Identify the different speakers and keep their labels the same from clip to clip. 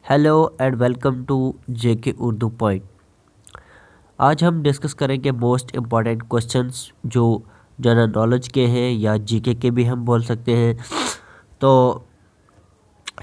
Speaker 1: Hello and welcome to JK Urdu point. आज हम discuss करेंगे मोस्ट इम्पॉर्टेंट क्वेश्चंस जो जनरल नॉलेज के हैं या जीके के भी हम बोल सकते हैं। तो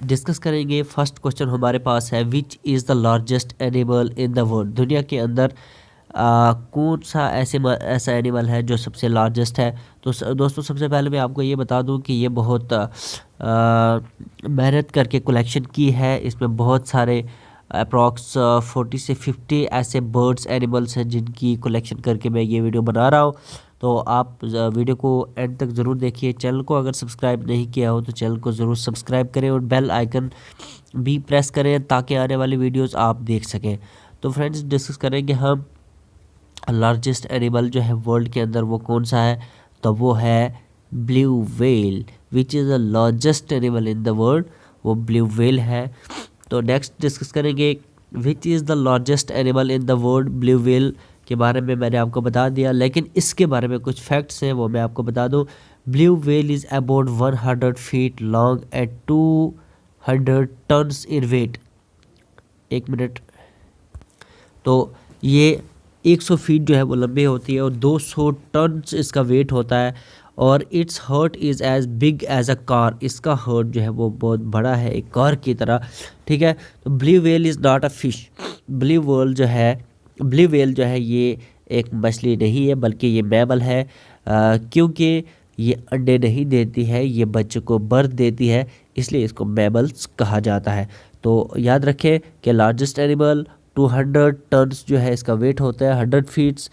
Speaker 1: डिस्कस करेंगे। फर्स्ट क्वेश्चन हमारे पास है, which is the largest animal in the world. दुनिया के अंदर कौन सा ऐसा एनिमल है जो सबसे लार्जेस्ट है। तो दोस्तों, सबसे पहले मैं आपको ये बता दूं कि ये बहुत मेहनत करके कलेक्शन की है। इसमें बहुत सारे अप्रॉक्स 40 से 50 ऐसे बर्ड्स एनिमल्स हैं जिनकी कलेक्शन करके मैं ये वीडियो बना रहा हूँ। तो आप वीडियो को एंड तक ज़रूर देखिए। चैनल को अगर सब्सक्राइब नहीं किया हो तो चैनल को ज़रूर सब्सक्राइब करें और बेल आइकन भी प्रेस करें ताकि आने वाली वीडियोस आप देख सकें। तो फ्रेंड्स, डिस्कस करेंगे हम लार्जेस्ट एनिमल जो है वर्ल्ड के अंदर वो कौन सा है। तो वो है blue whale, which is the largest animal in the world. वो ब्लू व्हेल है। तो नेक्स्ट डिस्कस करेंगे, विच is the largest animal in the world. Blue whale के बारे में मैंने आपको बता दिया, लेकिन इसके बारे में कुछ फैक्ट्स हैं वो मैं आपको बता दूं। Blue whale is about 100 feet long and 200 tons in weight. एक मिनट। तो ये 100 फीट जो है वो लंबी होती है और 200 टन इसका वेट होता है। और its heart is as big as a car. इसका हर्ट जो है वो बहुत बड़ा है, एक कार की तरह। ठीक है। तो blue whale is not a fish. Blue whale जो है ये एक मछली नहीं है, बल्कि ये मैमल है। क्योंकि ये अंडे नहीं देती है, ये बच्चों को बर्थ देती है, इसलिए इसको मैमल्स कहा जाता है। तो याद रखें कि लार्जेस्ट एनिमल 200 टन्स जो है इसका वेट होता है, 100 फीट्स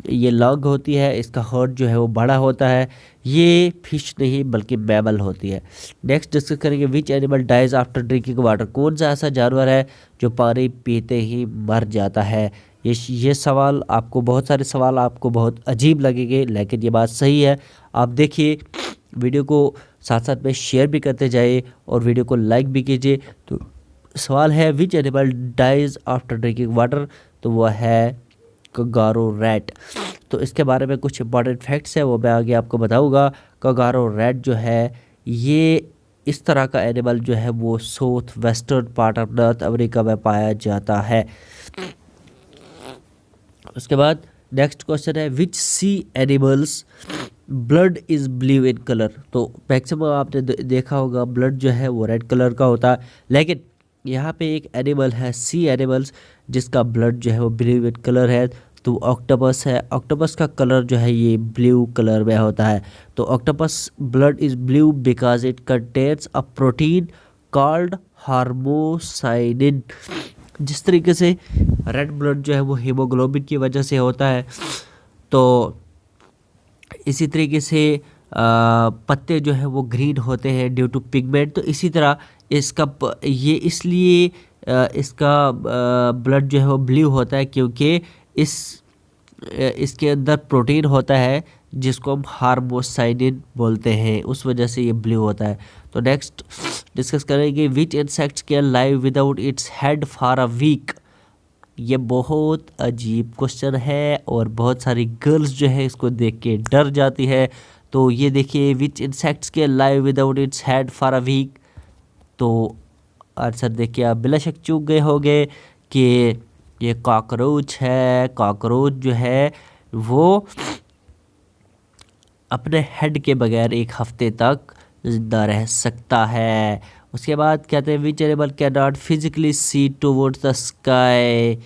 Speaker 1: ये लॉन्ग होती है, इसका हर्ट जो है वो बड़ा होता है। ये फिश नहीं बल्कि मैमल होती है। नेक्स्ट डिस्कस करेंगे, which animal dies after drinking water. कौन सा ऐसा जानवर है जो पानी पीते ही मर जाता है। ये सवाल आपको, बहुत सारे सवाल आपको बहुत अजीब लगेंगे, लेकिन ये बात सही है। आप देखिए, वीडियो को साथ साथ में शेयर भी करते जाइए और वीडियो को लाइक भी कीजिए। तो सवाल है, which animal dies after drinking water. तो वह है कंगारू रैट। तो इसके बारे में कुछ इंपॉर्टेंट फैक्ट्स है वो मैं आगे आपको बताऊंगा। कंगारू रैट जो है ये इस तरह का एनिमल जो है वो south western part of North America में पाया जाता है। उसके बाद नेक्स्ट क्वेश्चन है, which sea animal's blood is blue in colour. तो मैक्सिमम आपने देखा होगा ब्लड जो है वो रेड कलर का होता है, लेकिन यहाँ पे एक एनिमल है सी एनिमल्स जिसका ब्लड जो है वो ब्लू इन कलर है। तो ऑक्टोपस है। ऑक्टोपस का कलर जो है ये ब्लू कलर में होता है। तो octopus blood is blue because it contains a protein called hemocyanin. जिस तरीके से रेड ब्लड जो है वो हीमोग्लोबिन की वजह से होता है, तो इसी तरीके से पत्ते जो है वो ग्रीन होते हैं ड्यू टू पिगमेंट। तो इसी तरह ये इसलिए इसका ब्लड जो है वो ब्लू होता है क्योंकि इसके अंदर प्रोटीन होता है जिसको हम हार्मोसाइनिन बोलते हैं, उस वजह से ये ब्लू होता है। तो नेक्स्ट डिस्कस करेंगे, which insects can live without its head for a week. ये बहुत अजीब क्वेश्चन है और बहुत सारी गर्ल्स जो है इसको देख के डर जाती है। तो ये देखिए, which insects can live without its head for a week. तो आंसर देख के आप बिला शक चूक गए होंगे कि ये कॉकरोच है। कॉकरोच जो है वो अपने हेड के बगैर एक हफ्ते तक जिंदा रह सकता है। उसके बाद कहते हैं, which animal can not physically see towards the sky.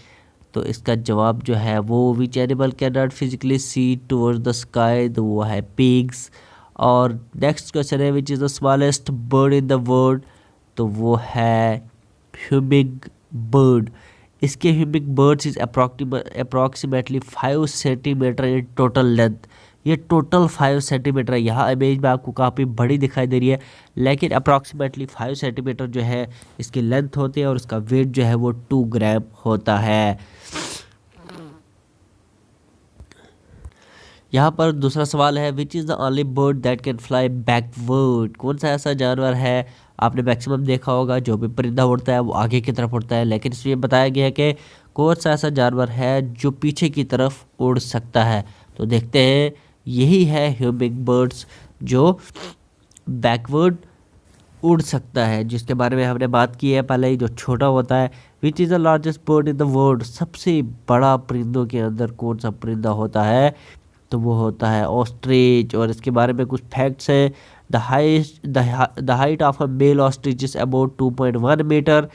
Speaker 1: तो इसका जवाब जो है वो, which animal can not physically see towards the sky, तो वो है पिग्स। और नेक्स्ट क्वेश्चन है, which is the smallest bird in the world. तो वो है ह्यूमिंग बर्ड। इसके humming birds is approximately 5 centimeter in total length. ये टोटल 5 सेंटीमीटर है। यहाँ इमेज में आपको काफ़ी बड़ी दिखाई दे रही है, लेकिन अप्रॉक्सीमेटली 5 सेंटीमीटर जो है इसकी लेंथ होती है और इसका वेट जो है वो 2 ग्राम होता है। यहाँ पर दूसरा सवाल है, which is the only bird that can fly backward. कौन सा ऐसा जानवर है, आपने मैक्सिमम देखा होगा जो भी परिंदा उड़ता है वो आगे की तरफ उड़ता है, लेकिन इसमें बताया गया है कि कौन सा ऐसा जानवर है जो पीछे की तरफ उड़ सकता है। तो देखते हैं, यही है ह्यूमिंग बर्ड्स जो बैकवर्ड उड़ सकता है, जिसके बारे में हमने बात की है पहले ही, जो छोटा होता है। Which is the largest bird in the world, सबसे बड़ा परिंदों के अंदर कौन सा परिंदा होता है, तो वो होता है ऑस्ट्रिच। और इसके बारे में कुछ फैक्ट्स हैं। The height of a male ostrich is about 2.1 meter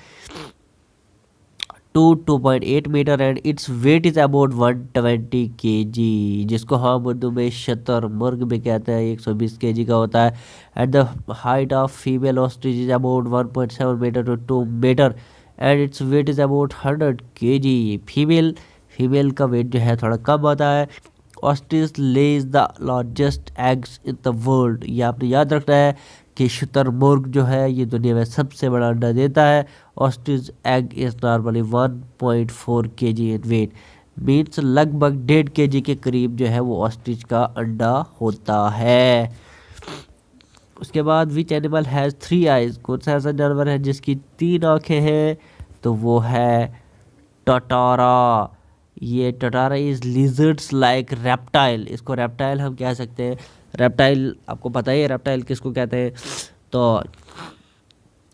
Speaker 1: to 2.8 meter and its weight is about 120 kg, जिसको हम उर्दू में शतरमुर्ग भी कहते हैं, 120 kg का होता है। And the height of female ostrich is about 1.7 meter to 2 meter and its weight is about 100 kg। Female का वेट जो है थोड़ा कम होता है। Ostrich lays the largest eggs in the world, ये आपने याद रखना है कि शुतुरमुर्ग जो है ये दुनिया में सबसे बड़ा अंडा देता है। Ostrich egg is normally 1.4 kg in weight, means लगभग 1.5 kg के करीब जो है वो ऑस्ट्रिच का अंडा होता है। उसके बाद विच एनिमल हैज़ 3 आइज, कौन सा ऐसा जानवर है जिसकी 3 आँखें हैं, तो वो है टटारा। ये टटारा इज लिजर्ड्स लाइक रेप्टाइल, इसको रेप्टाइल हम कह सकते हैं। रेप्टाइल आपको पता ही है रेप्टाइल किसको कहते हैं, तो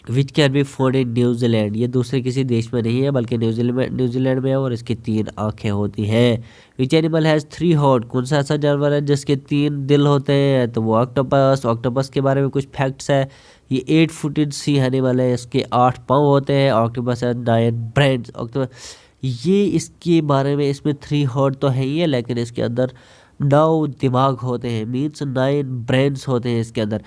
Speaker 1: which can be found in New Zealand, ये दूसरे किसी देश में नहीं है बल्कि न्यूजीलैंड में है और इसकी 3 आँखें होती हैं। विच एनिमल हैज़ 3 हार्ट, कौन सा ऐसा जानवर है जिसके 3 दिल होते हैं, तो वो ऑक्टोपस के बारे में कुछ फैक्ट्स है। ये 8 फुटेड सी एनिमल है, इसके 8 पाँव होते हैं। ऑक्टोपस है 9 ब्रेन्स, ऑक्टोपस ये इसके बारे में, इसमें 3 हार्ट तो है ही है लेकिन इसके अंदर 9 दिमाग होते हैं, मीन्स 9 ब्रेन्स होते हैं इसके अंदर।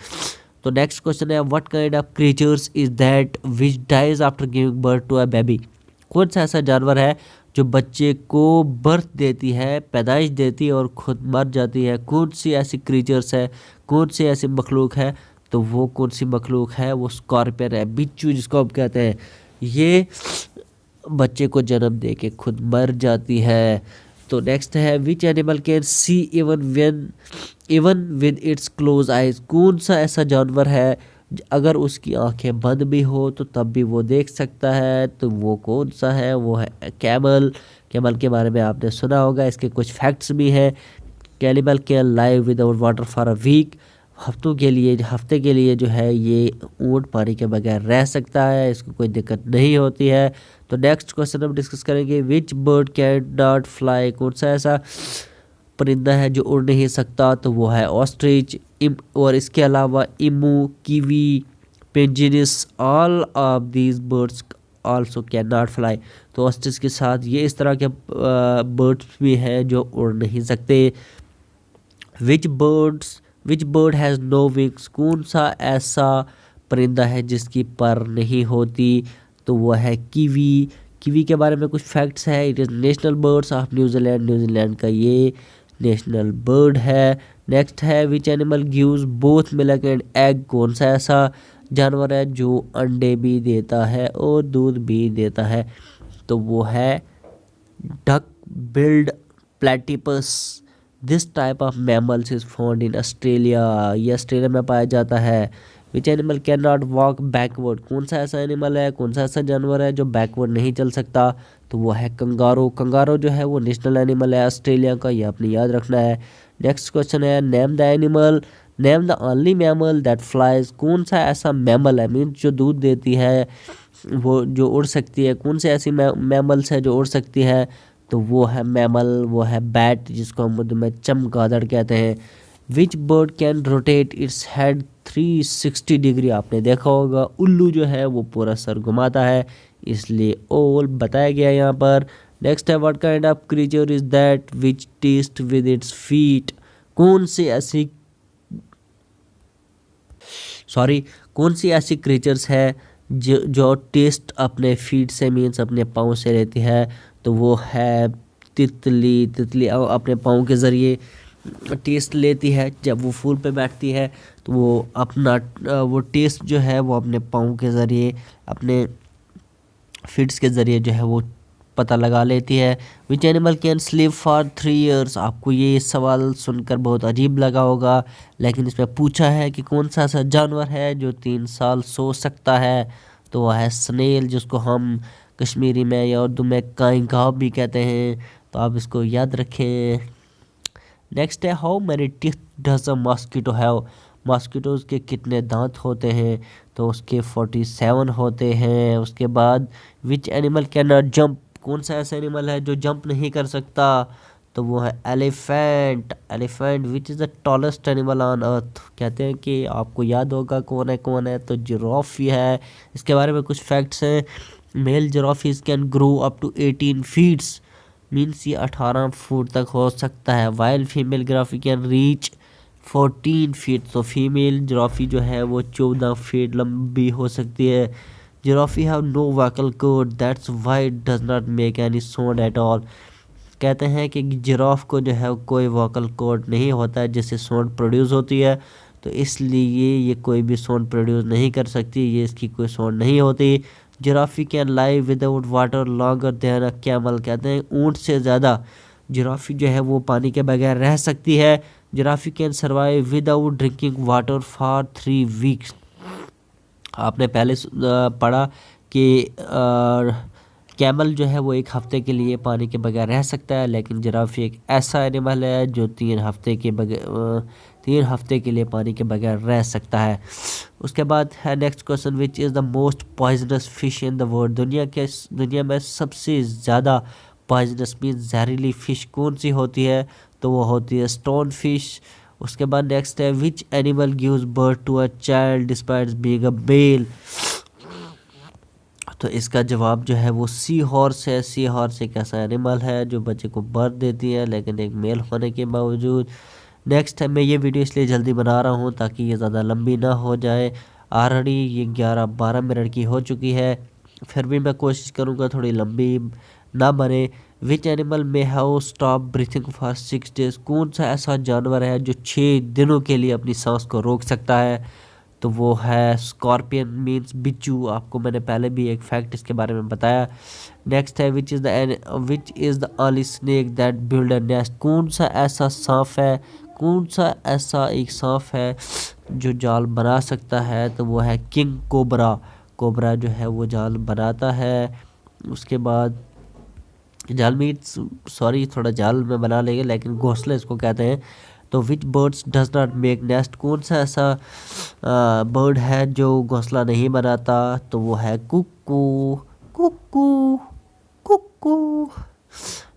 Speaker 1: तो नेक्स्ट क्वेश्चन है what kind of creatures is that which dies after giving birth to a baby, कौन सा ऐसा जानवर है जो बच्चे को बर्थ देती है, पैदाइश देती है और खुद मर जाती है। कौन सी ऐसी क्रीचर्स है, कौन सी ऐसी मखलूक है, तो वो कौन सी मखलूक है, वो स्कॉर्पियन है, बिच्छू जिसको हम कहते हैं। ये बच्चे को जन्म दे के खुद मर जाती है। तो नेक्स्ट है which animal can see even with its close eyes, कौन सा ऐसा जानवर है अगर उसकी आंखें बंद भी हो तो तब भी वो देख सकता है, तो वो कौन सा है, वो है कैमल। कैमल के बारे में आपने सुना होगा, इसके कुछ फैक्ट्स भी हैं। Camel can live without water for a week, हफ्ते के लिए जो है ये ऊँट पानी के बगैर रह सकता है, इसको कोई दिक्कत नहीं होती है। तो नेक्स्ट क्वेश्चन हम डिस्कस करेंगे विच बर्ड कैन नॉट फ्लाई, कौन सा ऐसा परिंदा है जो उड़ नहीं सकता, तो वो है ऑस्ट्रिच। और इसके अलावा emu, kiwi, penguins, all of these birds also can not fly. तो ऑस्ट्रिच के साथ ये इस तरह के बर्ड्स भी हैं जो उड़ नहीं सकते। विच बर्ड हैज़ नो विंग्स, कौन सा ऐसा परिंदा है जिसकी पर नहीं होती, तो वो है कीवी। कीवी के बारे में कुछ फैक्ट्स है। It is national birds of New Zealand का ये नेशनल बर्ड है। नेक्स्ट है which animal gives both milk and egg, कौन सा ऐसा जानवर है जो अंडे भी देता है और दूध भी देता है, तो वो है duck billed platypus. This type of mammals is found in Australia, ये ऑस्ट्रेलिया में पाया जाता है। Which animal can not walk backward, कौन सा ऐसा एनिमल है, कौन सा ऐसा जानवर है जो बैकवर्ड नहीं चल सकता, तो वो है कंगारू। कंगारू जो है वो नेशनल एनिमल है ऑस्ट्रेलिया का, ये आपने याद रखना है। नेक्स्ट क्वेश्चन है name the only mammal that flies, कौन सा ऐसा मैमल है मीन्स जो दूध देती है, वो जो उड़ सकती है, कौन से ऐसी मैमल्स है जो उड़ सकती है, तो वो है मैमल, वो है बैट जिसको हम उर्दू में चमगादड़ कहते हैं। Which bird can rotate its head 360 degree, आपने देखा होगा उल्लू जो है वो पूरा सर घुमाता है, इसलिए ओल बताया गया यहाँ पर। नेक्स्ट है what kind of creature is that which taste with its feet, कौन सी ऐसी क्रीचर्स है जो टेस्ट अपने फीट से मीन्स अपने पाँव से लेती है, तो वो है तितली अपने पाँव के ज़रिए टेस्ट लेती है। जब वो फूल पे बैठती है तो वो अपना वो टेस्ट जो है वो अपने पाँव के ज़रिए, अपने फीट्स के ज़रिए जो है वो पता लगा लेती है। Which animal can sleep for 3 years, आपको ये सवाल सुनकर बहुत अजीब लगा होगा लेकिन इसमें पूछा है कि कौन सा ऐसा जानवर है जो 3 साल सो सकता है, तो वह है स्नेल जिसको हम कश्मीरी में या उर्दू में काइंगाब भी कहते हैं, तो आप इसको याद रखें। नेक्स्ट है how many teeth does a mosquito have, mosquitoes के कितने दांत होते हैं, तो उसके 47 होते हैं। उसके बाद विच एनिमल कैन नॉट जंप, कौन सा ऐसा एनिमल है जो जंप नहीं कर सकता, तो वो है elephant. Elephant which is the tallest animal on earth, कहते हैं कि आपको याद होगा कौन है, तो जिराफी है। इसके बारे में कुछ फैक्ट्स हैं। Male giraffes can grow up to 18 feets, means ये 18 फुट तक हो सकता है। While female giraffe can reach 14 feet, तो फीमेल जिराफी जो है वो 14 फीट लंबी हो सकती है। Giraffe have no vocal cord that's why it does not make any sound at all, कहते हैं कि जिराफ को जो है कोई वोकल कॉर्ड नहीं होता है जिससे साउंड प्रोड्यूस होती है, तो इसलिए ये कोई भी साउंड प्रोड्यूस नहीं कर सकती, ये इसकी कोई साउंड नहीं होती। Giraffe can live without water longer than a camel, कहते हैं ऊंट से ज़्यादा जिराफी जो है वो पानी के बगैर रह सकती है। Giraffe can survive without drinking water for 3 weeks, आपने पहले पढ़ा कि कैमल जो है वो 1 हफ्ते के लिए पानी के बगैर रह सकता है, लेकिन जिराफी एक ऐसा एनिमल है जो 3 हफ्ते के लिए पानी के बगैर रह सकता है। उसके बाद है next question, which is the most poisonous fish in the world, दुनिया में सबसे ज़्यादा पॉइजनस मीन्स जहरीली फ़िश कौन सी होती है, तो वो होती है स्टोन फिश। उसके बाद नेक्स्ट है which animal gives birth to a child despite being a male, तो इसका जवाब जो है वो सी हॉर्स है। सी हॉर्स एक ऐसा एनिमल है जो बच्चे को बर्थ देती है लेकिन एक मेल होने के बावजूद। नेक्स्ट है, मैं ये वीडियो इसलिए जल्दी बना रहा हूँ ताकि ये ज़्यादा लंबी ना हो जाए, ऑलरेडी ये 11-12 मिनट की हो चुकी है, फिर भी मैं कोशिश करूँगा थोड़ी लंबी ना बने। विच एनिमल में have stop breathing for 6 days, कौन सा ऐसा जानवर है जो 6 दिनों के लिए अपनी सांस को रोक सकता है, तो वो है स्कॉर्पियन मीन्स बिच्छू, आपको मैंने पहले भी एक फैक्ट इसके बारे में बताया। नेक्स्ट है which is the only snake that build a nest, कौन सा ऐसा सांप है जो जाल बना सकता है, तो वो है किंग कोबरा। कोबरा जो है वो जाल बनाता है। उसके बाद जाल मीन्स थोड़ा जाल में बना लेंगे लेकिन घोंसले इसको कहते हैं। तो विच birds does not make nest, कौन सा ऐसा बर्ड है जो घोंसला नहीं बनाता, तो वो है कुक्कू कुक्कू कुक्कू।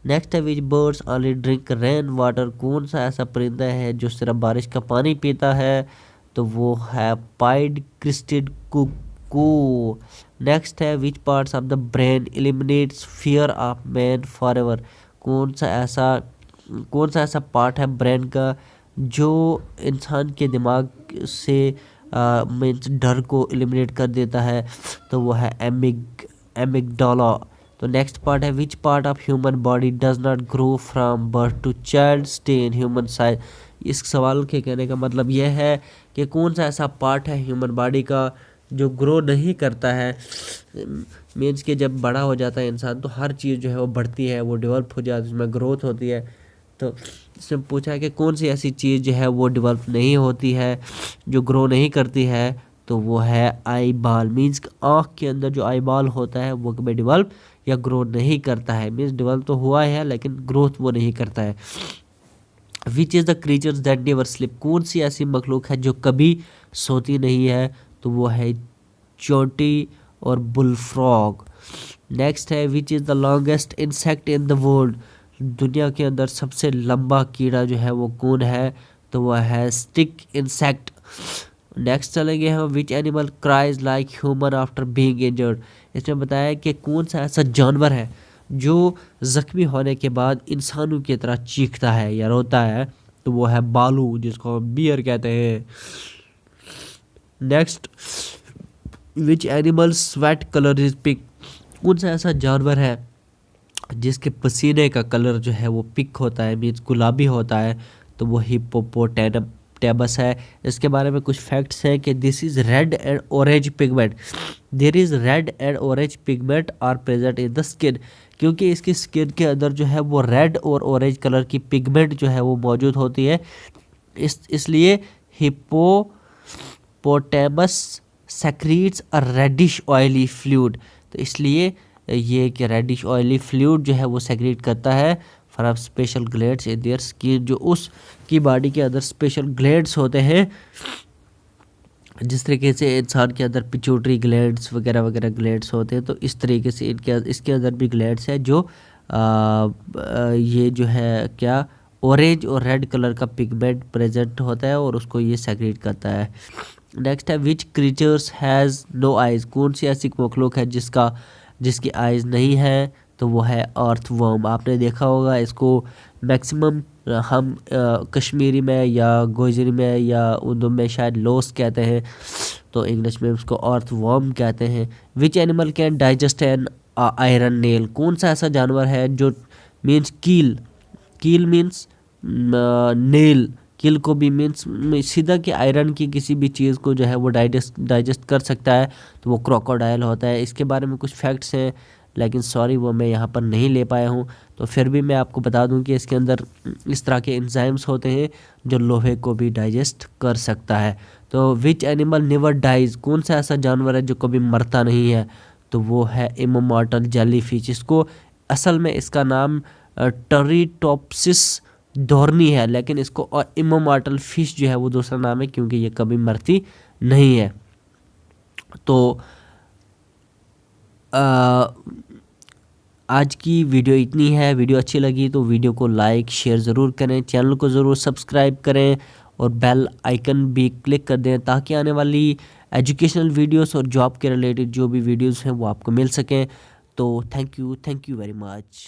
Speaker 1: नेक्स्ट है विच birds only drink rain water, कौन सा ऐसा परिंदा है जो सिर्फ बारिश का पानी पीता है, तो वो है पाइड क्रिस्टेड कुक्कू। नेक्स्ट है which parts of the brain eliminates fear of man forever, कौन सा ऐसा पार्ट है ब्रेन का जो इंसान के दिमाग से मीन्स डर को एलिमिनेट कर देता है, तो वो है एमिगडाला। तो नेक्स्ट पार्ट है which part of human body does not grow from birth to child stay in human size, इस सवाल के कहने का मतलब यह है कि कौन सा ऐसा पार्ट है ह्यूमन बॉडी का जो ग्रो नहीं करता है, मीन्स कि जब बड़ा हो जाता है इंसान तो हर चीज़ जो है वो बढ़ती है, वो डेवलप हो जाती है, उसमें ग्रोथ होती है। तो इसमें पूछा है कि कौन सी ऐसी चीज़ जो है वो डेवलप नहीं होती है, जो ग्रो नहीं करती है, तो वो है आई बाल, मीन्स आँख के अंदर जो आई बाल होता है वो कभी डेवलप या ग्रो नहीं करता है, मीन्स डेवलप तो हुआ है लेकिन ग्रोथ वो नहीं करता है। Which is the creatures that never sleep, कौन सी ऐसी मखलूक है जो कभी सोती नहीं है, तो वो है चोटी और बुलफ्रॉग। नेक्स्ट है which is the longest insect in the world, दुनिया के अंदर सबसे लंबा कीड़ा जो है वो कौन है, तो वह है स्टिक इंसेक्ट। नेक्स्ट चलेंगे हम which animal cries like human after being injured, इसमें बताया कि कौन सा ऐसा जानवर है जो ज़ख्मी होने के बाद इंसानों की तरह चीखता है या रोता है, तो वो है बालू जिसको बियर कहते हैं। Next which animal sweat colour is pink, कौन सा ऐसा जानवर है जिसके पसीने का कलर जो है वो पिंक होता है, मीन्स गुलाबी होता है, तो वो हिप्पोपोटेमस है। इसके बारे में कुछ फैक्ट्स हैं कि this is red and orange pigment, there is red and orange pigment are present in the skin, क्योंकि इसकी स्किन के अंदर जो है वो रेड और ऑरेंज कलर की पिगमेंट जो है वो मौजूद होती है, इसलिए hippopotamus secretes a reddish oily fluid, तो इसलिए ये कि रेडिश ऑयली फ्लूइड जो है वो सेक्रेट करता है from special glands in their skin, जो उसकी बॉडी के अंदर स्पेशल ग्लैंड्स होते हैं जिस तरीके से इंसान के अंदर पिट्यूटरी ग्लैंड्स वगैरह वगैरह ग्लैंड्स होते हैं, तो इस तरीके से इसके अंदर भी ग्लैंड्स है जो ये जो है क्या ऑरेंज और रेड कलर का पिगमेंट प्रेजेंट होता है और उसको ये सेक्रेट करता है। नेक्स्ट है विच क्रीचर्स हैज़ नो आइज़, कौन सी ऐसी मखलूक है जिसकी आइज़ नहीं है, तो वो है अर्थवर्म। आपने देखा होगा इसको मैक्सिमम हम कश्मीरी में या गोजरी में या उर्दू में शायद लोस कहते हैं, तो इंग्लिश में उसको अर्थवर्म कहते हैं। Which animal can digest an iron nail, कौन सा ऐसा जानवर है जो मीन्स कील मीन्स नेल, कील को भी मीन्स सीधा कि आयरन की किसी भी चीज़ को जो है वो डाइजेस्ट कर सकता है, तो वो क्रोकोडाइल होता है। इसके बारे में कुछ फैक्ट्स हैं लेकिन सॉरी वो मैं यहाँ पर नहीं ले पाया हूँ, तो फिर भी मैं आपको बता दूँ कि इसके अंदर इस तरह के एंजाइम्स होते हैं जो लोहे को भी डाइजेस्ट कर सकता है। तो विच एनिमल नेवर डाइज, कौन सा ऐसा जानवर है जो कभी मरता नहीं है, तो वो है इमोर्टल जेलीफिश। इसको असल में इसका नाम टरीटोप्सिस धोर्नी है, लेकिन इसको इमोर्टल फिश जो है वो दूसरा नाम है क्योंकि ये कभी मरती नहीं है। तो आज की वीडियो इतनी है। वीडियो अच्छी लगी तो वीडियो को लाइक शेयर ज़रूर करें, चैनल को ज़रूर सब्सक्राइब करें और बेल आइकन भी क्लिक कर दें ताकि आने वाली एजुकेशनल वीडियोस और जॉब के रिलेटेड जो भी वीडियोस हैं वो आपको मिल सकें। तो थैंक यू वेरी मच।